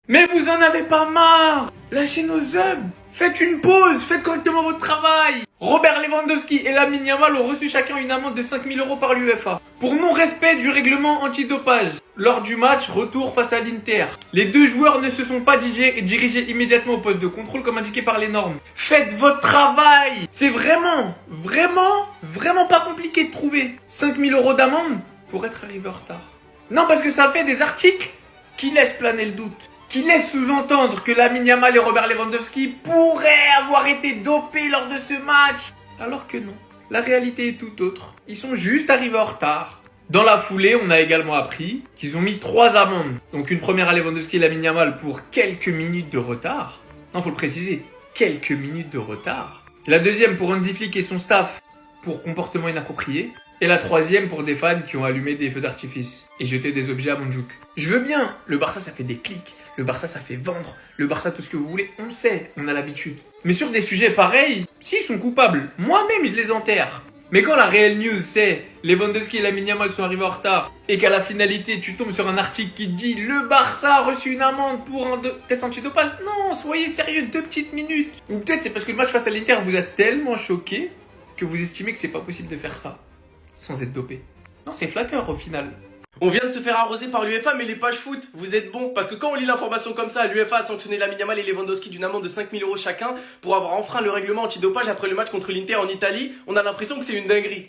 Mais vous en avez pas marre! Lâchez nos œuvres! Faites une pause! Faites correctement votre travail! Robert Lewandowski et Lamine Yamal ont reçu chacun une amende de 5 000 € par l'UEFA pour non-respect du règlement antidopage lors du match retour face à l'Inter. Les deux joueurs ne se sont pas dirigés immédiatement au poste de contrôle comme indiqué par les normes. Faites votre travail! C'est vraiment pas compliqué de trouver 5 000 € d'amende pour être arrivé en retard. Non, parce que ça fait des articles qui laissent planer le doute, qui laisse sous-entendre que Lamine Yamal et Robert Lewandowski pourraient avoir été dopés lors de ce match. Alors que non, la réalité est tout autre. Ils sont juste arrivés en retard. Dans la foulée, on a également appris qu'ils ont mis 3 amendes. Donc une première à Lewandowski et Lamine Yamal pour quelques minutes de retard. Non, faut le préciser, quelques minutes de retard. La deuxième pour Hansi Flick et son staff pour comportement inapproprié. Et la troisième pour des fans qui ont allumé des feux d'artifice et jeté des objets à Montjuic. Je veux bien, le Barça ça fait des clics, le Barça ça fait vendre, le Barça tout ce que vous voulez, on sait, on a l'habitude. Mais sur des sujets pareils, s'ils sont coupables, moi-même je les enterre. Mais quand la réelle news c'est Lewandowski et Lamine Yamal sont arrivés en retard et qu'à la finalité tu tombes sur un article qui dit le Barça a reçu une amende pour un test antidopage, non, soyez sérieux, 2 petites minutes. Ou peut-être c'est parce que le match face à l'Inter vous a tellement choqué que vous estimez que c'est pas possible de faire ça sans être dopé. Non, c'est flatteur au final. On vient de se faire arroser par l'UEFA, mais les pages foot, vous êtes bons. Parce que quand on lit l'information comme ça, l'UEFA a sanctionné Lamine Yamal et Lewandowski d'une amende de 5 000 € chacun pour avoir enfreint le règlement antidopage après le match contre l'Inter en Italie. On a l'impression que c'est une dinguerie.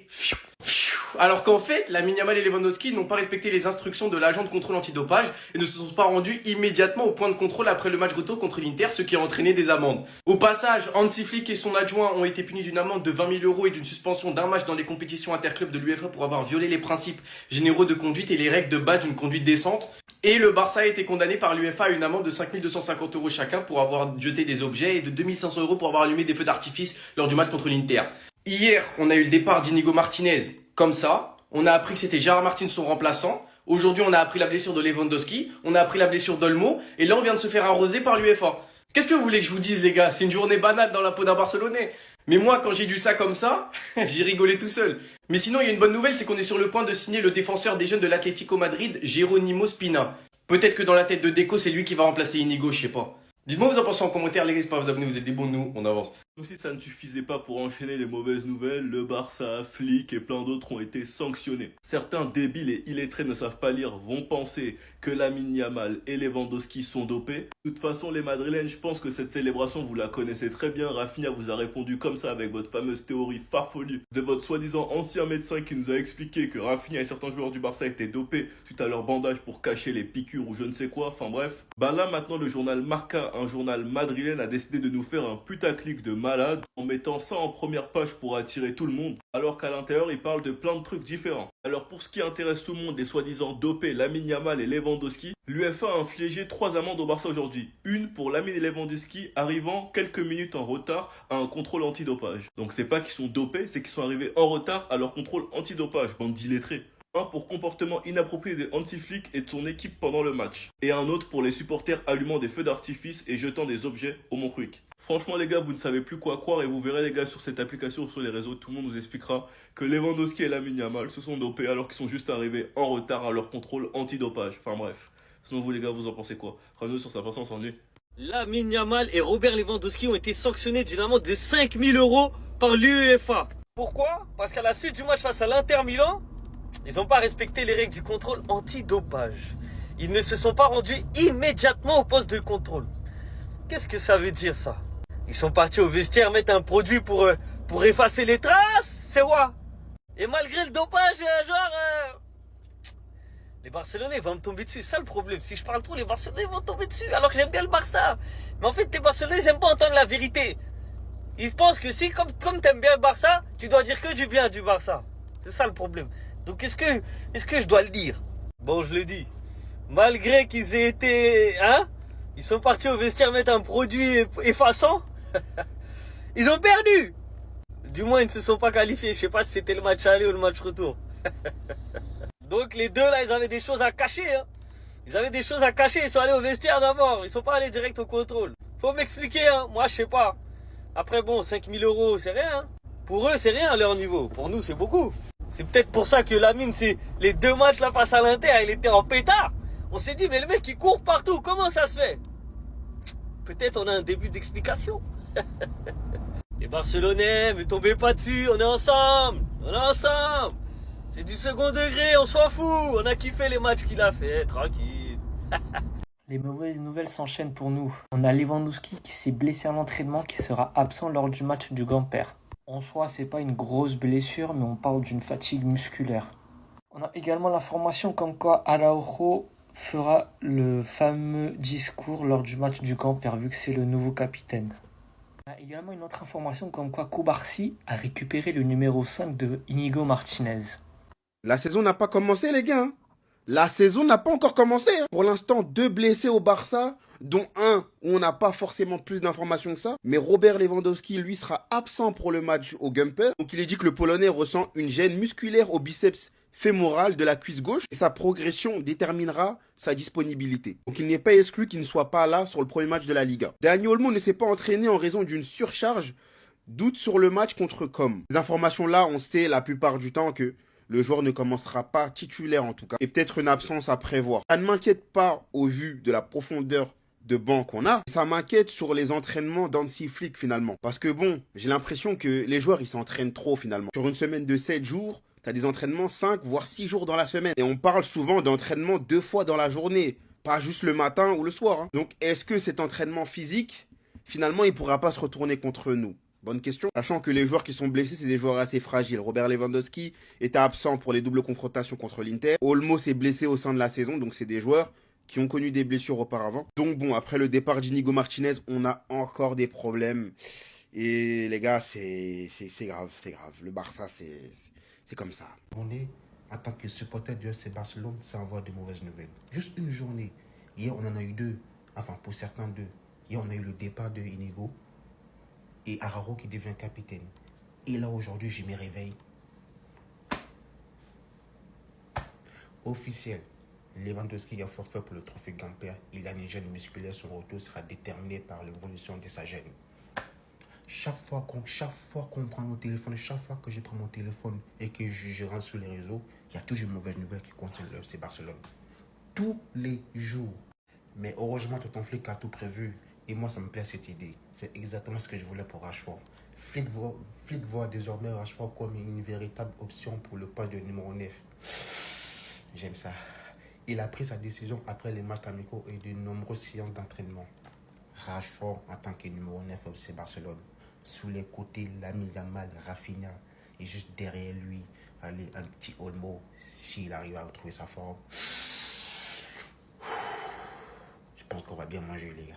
Alors qu'en fait, Lamine Yamal et Lewandowski n'ont pas respecté les instructions de l'agent de contrôle antidopage et ne se sont pas rendus immédiatement au point de contrôle après le match retour contre l'Inter, ce qui a entraîné des amendes. Au passage, Hansi Flick et son adjoint ont été punis d'une amende de 20 000 € et d'une suspension d'un match dans les compétitions interclubs de l'UEFA pour avoir violé les principes généraux de conduite et les règles de base d'une conduite décente. Et le Barça a été condamné par l'UEFA à une amende de 5 250 € chacun pour avoir jeté des objets et de 2 500 € pour avoir allumé des feux d'artifice lors du match contre l'Inter. Hier, on a eu le départ d'Inigo Martinez comme ça. On a appris que c'était Gérard Martin son remplaçant. Aujourd'hui, on a appris la blessure de Lewandowski. On a appris la blessure d'Olmo. Et là, on vient de se faire arroser par l'UEFA. Qu'est-ce que vous voulez que je vous dise, les gars? C'est une journée banale dans la peau d'un Barcelonais. Mais moi, quand j'ai lu ça comme ça, j'ai rigolé tout seul. Mais sinon, il y a une bonne nouvelle, c'est qu'on est sur le point de signer le défenseur des jeunes de l'Atlético Madrid, Jerónimo Spina. Peut-être que dans la tête de Deco, c'est lui qui va remplacer Inigo, je sais pas. Dites-moi vous en pensez en commentaire, les gars, n'hésitez pas à vous abonner, vous êtes des bons, nous, on avance. Si ça ne suffisait pas pour enchaîner les mauvaises nouvelles, le Barça, Flick et plein d'autres ont été sanctionnés. Certains débiles et illettrés ne savent pas lire vont penser que Lamine Yamal et Lewandowski sont dopés. De toute façon, les Madrilènes, je pense que cette célébration, vous la connaissez très bien. Rafinha vous a répondu comme ça avec votre fameuse théorie farfelue de votre soi-disant ancien médecin qui nous a expliqué que Rafinha et certains joueurs du Barça étaient dopés suite à leur bandage pour cacher les piqûres ou je ne sais quoi. Enfin bref. Bah là, maintenant, le journal Marca, un journal madrilène, a décidé de nous faire un putaclic de malade en mettant ça en première page pour attirer tout le monde, alors qu'à l'intérieur il parle de plein de trucs différents. Alors pour ce qui intéresse tout le monde, les soi-disant dopés Lamine Yamal et Lewandowski, l'UEFA a infligé 3 amendes au Barça aujourd'hui. Une pour Lamine et Lewandowski arrivant quelques minutes en retard à un contrôle antidopage. Donc c'est pas qu'ils sont dopés, c'est qu'ils sont arrivés en retard à leur contrôle antidopage, bande d'illettrés. Un pour comportement inapproprié de Hansi Flick et de son équipe pendant le match. Et un autre pour les supporters allumant des feux d'artifice et jetant des objets au Montjuic. Franchement les gars, vous ne savez plus quoi croire et vous verrez les gars sur cette application, sur les réseaux, tout le monde nous expliquera que Lewandowski et Lamine Yamal se sont dopés alors qu'ils sont juste arrivés en retard à leur contrôle antidopage. Enfin bref. Sinon vous les gars, vous en pensez quoi? Rano sur sa façon s'ennuie. Lamine Yamal et Robert Lewandowski ont été sanctionnés d'une amende de 5 000 € par l'UEFA. Pourquoi? Parce qu'à la suite du match face à l'Inter Milan, ils n'ont pas respecté les règles du contrôle antidopage. Ils ne se sont pas rendus immédiatement au poste de contrôle. Qu'est-ce que ça veut dire ça? Ils sont partis au vestiaire mettre un produit pour effacer les traces, c'est quoi? Et malgré le dopage, les Barcelonais vont me tomber dessus, c'est ça le problème. Si je parle trop, les Barcelonais vont tomber dessus, alors que j'aime bien le Barça. Mais en fait, les Barcelonais n'aiment pas entendre la vérité. Ils pensent que si, comme t'aimes bien le Barça, tu dois dire que du bien du Barça. C'est ça le problème. Donc est-ce que je dois le dire? Bon, je le dis. Malgré qu'ils aient été... Ils sont partis au vestiaire mettre un produit effaçant. Ils ont perdu. Du moins, ils ne se sont pas qualifiés. Je sais pas si c'était le match aller ou le match retour. Donc les deux là, ils avaient des choses à cacher. Ils avaient des choses à cacher. Ils sont allés au vestiaire d'abord. Ils sont pas allés direct au contrôle. Faut m'expliquer. Moi, je sais pas. Après, bon, 5 000 €, c'est rien. Pour eux, c'est rien à leur niveau. Pour nous, c'est beaucoup. C'est peut-être pour ça que Lamine, c'est les 2 matchs là face à l'Inter, il était en pétard. On s'est dit, mais le mec, il court partout. Comment ça se fait? peut-être on a un début d'explication. Les Barcelonais, ne tombez pas dessus, on est ensemble. On est ensemble. C'est du second degré, on s'en fout. On a kiffé les matchs qu'il a fait, tranquille. Les mauvaises nouvelles s'enchaînent pour nous. On a Lewandowski qui s'est blessé à l'entraînement, qui sera absent lors du match du Gamper. En soi, c'est pas une grosse blessure, mais on parle d'une fatigue musculaire. On a également l'information comme quoi Araujo fera le fameux discours lors du match du Gamper, vu que c'est le nouveau capitaine. On a également une autre information comme quoi Cubarsí a récupéré le numéro 5 de Inigo Martinez. La saison n'a pas commencé, les gars. La saison n'a pas encore commencé. Pour l'instant, 2 blessés au Barça, dont un où on n'a pas forcément plus d'informations que ça. Mais Robert Lewandowski, lui, sera absent pour le match au Gamper. Donc il est dit que le Polonais ressent une gêne musculaire au biceps fémoral de la cuisse gauche. Et sa progression déterminera sa disponibilité. Donc il n'est pas exclu qu'il ne soit pas là sur le premier match de la Liga. Dani Olmo ne s'est pas entraîné en raison d'une surcharge. Doute sur le match contre Com. Ces informations-là, on sait la plupart du temps que le joueur ne commencera pas titulaire en tout cas. Et peut-être une absence à prévoir. Ça ne m'inquiète pas au vu de la profondeur de banc qu'on a. Ça m'inquiète sur les entraînements d'Hansi Flick finalement. Parce que bon, j'ai l'impression que les joueurs ils s'entraînent trop finalement. Sur une semaine de 7 jours, tu as des entraînements 5 voire 6 jours dans la semaine. Et on parle souvent d'entraînement 2 fois dans la journée. Pas juste le matin ou le soir. Donc est-ce que cet entraînement physique, finalement il ne pourra pas se retourner contre nous? Bonne question. Sachant que les joueurs qui sont blessés, c'est des joueurs assez fragiles. Robert Lewandowski était absent pour les doubles confrontations contre l'Inter. Olmo s'est blessé au sein de la saison, donc c'est des joueurs qui ont connu des blessures auparavant. Donc bon, après le départ d'Inigo Martinez, on a encore des problèmes. Et les gars, c'est grave, c'est grave. Le Barça, c'est comme ça. On est, en tant que supporter du FC Barcelone, sans avoir de mauvaises nouvelles. Juste une journée. Hier, on en a eu 2. Enfin, pour certains 2. Hier, on a eu le départ de Inigo et Araujo qui devient capitaine. Et là, aujourd'hui, je me réveille. Officiel. Lewandowski a forfait pour le trophée Gamper. Il a une gêne musculaire. Son retour sera déterminé par l'évolution de sa gêne. Chaque fois qu'on prend nos téléphones, chaque fois que je prends mon téléphone et que je rentre sur les réseaux, il y a toujours une mauvaise nouvelle qui concerne le FC Barcelone. Tous les jours. Mais heureusement, Tonton Flick a tout prévu. Et moi, ça me plaît cette idée. C'est exactement ce que je voulais pour Rashford. Flick voit désormais Rashford comme une véritable option pour le poste de numéro 9. J'aime ça. Il a pris sa décision après les matchs amicaux et de nombreuses séances d'entraînement. Rashford en tant que numéro 9 au FC Barcelone. Sous les côtés, Lamine Yamal, Rafinha. Et juste derrière lui, allez, un petit Olmo, s'il arrive à retrouver sa forme. Je pense qu'on va bien manger, les gars.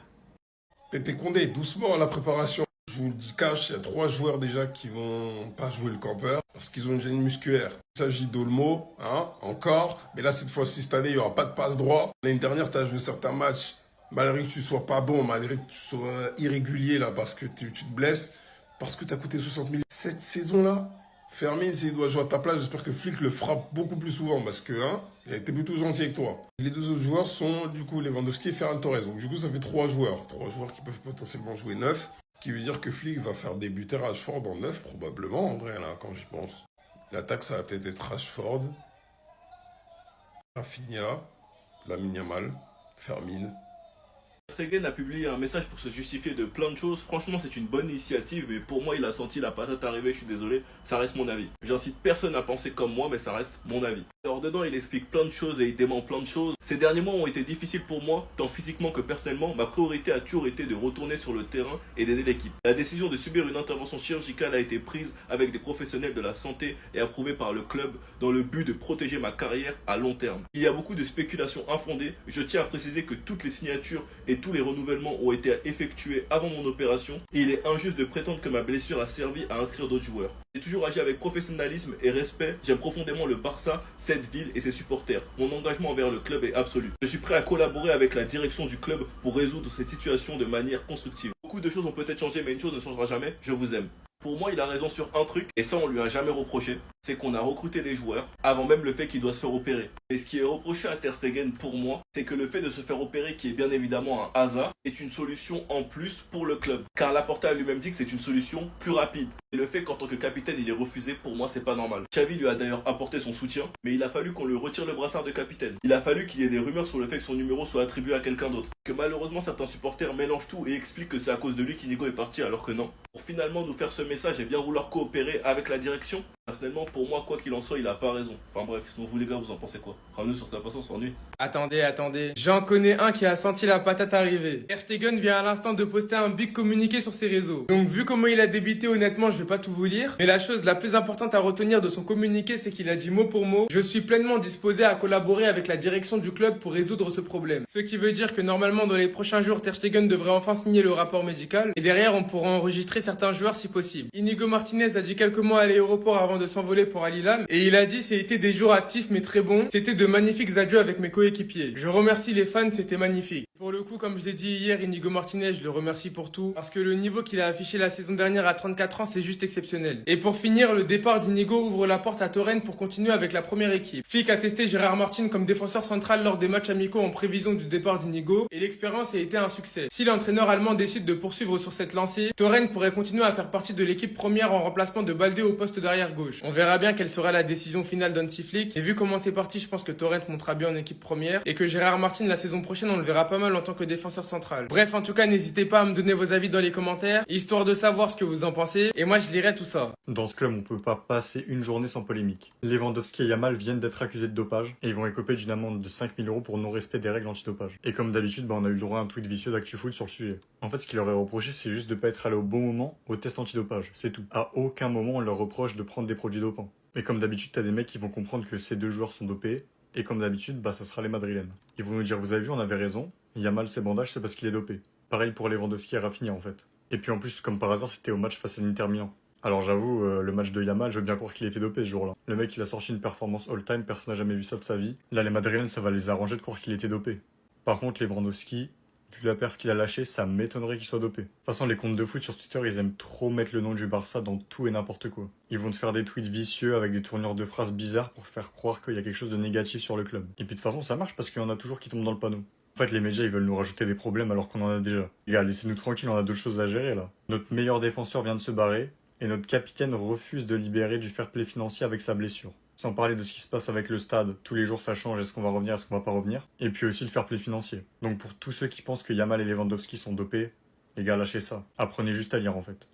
Pépé Condé, doucement à la préparation. Je vous le dis cash, il y a 3 joueurs déjà qui vont pas jouer le campeur parce qu'ils ont une gêne musculaire. Il s'agit d'Olmo, encore. Mais là, cette fois-ci, cette année, il n'y aura pas de passe droit. L'année dernière, tu as joué certains matchs, malgré que tu sois pas bon, malgré que tu sois irrégulier là, parce que tu te blesses, parce que tu as coûté 60 000. Cette saison-là, Fermin, s'il doit jouer à ta place, j'espère que Flick le fera beaucoup plus souvent parce que il a été plutôt gentil avec toi. Les 2 autres joueurs sont du coup Lewandowski et Ferran Torres. Donc du coup, ça fait 3 joueurs. 3 joueurs qui peuvent potentiellement jouer 9. Ce qui veut dire que Flick va faire débuter Rashford en 9 probablement, en vrai, là, quand j'y pense. L'attaque, ça va peut-être être Rashford, Rafinha, Lamine Yamal, Fermin. Seguin a publié un message pour se justifier de plein de choses. Franchement, c'est une bonne initiative, mais pour moi, il a senti la patate arriver, je suis désolé, ça reste mon avis. J'incite personne à penser comme moi, mais ça reste mon avis. Alors dedans, il explique plein de choses et il dément plein de choses. Ces derniers mois ont été difficiles pour moi, tant physiquement que personnellement. Ma priorité a toujours été de retourner sur le terrain et d'aider l'équipe. La décision de subir une intervention chirurgicale a été prise avec des professionnels de la santé et approuvée par le club dans le but de protéger ma carrière à long terme. Il y a beaucoup de spéculations infondées. Je tiens à préciser que toutes les signatures et tous les renouvellements ont été effectués avant mon opération et il est injuste de prétendre que ma blessure a servi à inscrire d'autres joueurs. J'ai toujours agi avec professionnalisme et respect. J'aime profondément le Barça, cette ville et ses supporters. Mon engagement envers le club est absolu. Je suis prêt à collaborer avec la direction du club pour résoudre cette situation de manière constructive. Beaucoup de choses ont peut-être changé, mais une chose ne changera jamais, je vous aime. Pour moi, il a raison sur un truc, et ça on lui a jamais reproché. c'est qu'on a recruté des joueurs avant même le fait qu'il doit se faire opérer. Et ce qui est reproché à Ter Stegen pour moi, c'est que le fait de se faire opérer, qui est bien évidemment un hasard, est une solution en plus pour le club. Car Laporta a lui-même dit que c'est une solution plus rapide. Et le fait qu'en tant que capitaine il est refusé, pour moi c'est pas normal. Xavi lui a d'ailleurs apporté son soutien, mais il a fallu qu'on lui retire le brassard de capitaine. Il a fallu qu'il y ait des rumeurs sur le fait que son numéro soit attribué à quelqu'un d'autre. Que malheureusement certains supporters mélangent tout et expliquent que c'est à cause de lui qu'Inigo est parti alors que non. Pour finalement nous faire ce message et bien vouloir coopérer avec la direction, personnellement pour moi quoi qu'il en soit il a pas raison. Enfin bref, sinon vous les gars vous en pensez quoi? Ramenez sur sa patience, on s'ennuie. Attendez. J'en connais un qui a senti la patate arriver. Ter Stegen vient à l'instant de poster un big communiqué sur ses réseaux. Donc vu comment il a débuté, honnêtement, je vais pas tout vous lire. Mais la chose la plus importante à retenir de son communiqué, c'est qu'il a dit mot pour mot: je suis pleinement disposé à collaborer avec la direction du club pour résoudre ce problème. Ce qui veut dire que normalement dans les prochains jours, Ter Stegen devrait enfin signer le rapport médical. Et derrière, on pourra enregistrer certains joueurs si possible. Inigo Martinez a dit quelques mots à l'aéroport avant de s'envoler pour Al Hilal. Et il a dit: c'était des jours actifs mais très bons. C'était de magnifiques adieux avec mes coéquipiers. Je remercie les fans, c'était magnifique. Pour le coup, comme je l'ai dit hier, Inigo Martinez, je le remercie pour tout. Parce que le niveau qu'il a affiché la saison dernière à 34 ans, c'est juste exceptionnel. Et pour finir, le départ d'Inigo ouvre la porte à Torrent pour continuer avec la première équipe. Flick a testé Gérard Martin comme défenseur central lors des matchs amicaux en prévision du départ d'Inigo. Et l'expérience a été un succès. Si l'entraîneur allemand décide de poursuivre sur cette lancée, Torrent pourrait continuer à faire partie de l'équipe première en remplacement de Baldé au poste d'arrière gauche. On verra bien quelle sera la décision finale d'Hansi Flick. Et vu comment c'est parti, je pense que Torrent montera bien en équipe première. Et que Gérard Martin la saison prochaine, on le verra pas mal en tant que défenseur central. Bref, en tout cas, n'hésitez pas à me donner vos avis dans les commentaires, histoire de savoir ce que vous en pensez. Et moi, je lirai tout ça. Dans ce club, on peut pas passer une journée sans polémique. Lewandowski et Yamal viennent d'être accusés de dopage et ils vont écoper d'une amende de 5 000 € pour non-respect des règles antidopage. Et comme d'habitude, on a eu le droit à un tweet vicieux d'ActuFoot sur le sujet. En fait, ce qu'il leur est reproché, c'est juste de pas être allé au bon moment au test antidopage, c'est tout. À aucun moment, on leur reproche de prendre des produits dopants. Et comme d'habitude, t'as des mecs qui vont comprendre que ces deux joueurs sont dopés, et comme d'habitude, ça sera les Madrilènes. Ils vont nous dire: vous avez vu, on avait raison, Yamal ses bandages, c'est parce qu'il est dopé. Pareil pour Lewandowski et Rafinha en fait. Et puis en plus, comme par hasard, c'était au match face à l'Inter Milan. Alors j'avoue, le match de Yamal, je veux bien croire qu'il était dopé ce jour-là. Le mec, il a sorti une performance all-time, personne n'a jamais vu ça de sa vie. Là, les Madrilènes, ça va les arranger de croire qu'il était dopé. Par contre, Lewandowski, vu la perf qu'il a lâché, ça m'étonnerait qu'il soit dopé. De toute façon, les comptes de foot sur Twitter, ils aiment trop mettre le nom du Barça dans tout et n'importe quoi. Ils vont te faire des tweets vicieux avec des tournures de phrases bizarres pour te faire croire qu'il y a quelque chose de négatif sur le club. Et puis de toute façon, ça marche parce qu'il y en a toujours qui tombent dans le panneau. En fait, les médias, ils veulent nous rajouter des problèmes alors qu'on en a déjà. Les gars, laissez-nous tranquilles, on a d'autres choses à gérer là. Notre meilleur défenseur vient de se barrer et notre capitaine refuse de libérer du fair play financier avec sa blessure. Sans parler de ce qui se passe avec le stade, tous les jours ça change, est-ce qu'on va revenir, est-ce qu'on va pas revenir. Et puis aussi le fair play financier. Donc pour tous ceux qui pensent que Yamal et Lewandowski sont dopés, les gars, lâchez ça. Apprenez juste à lire en fait.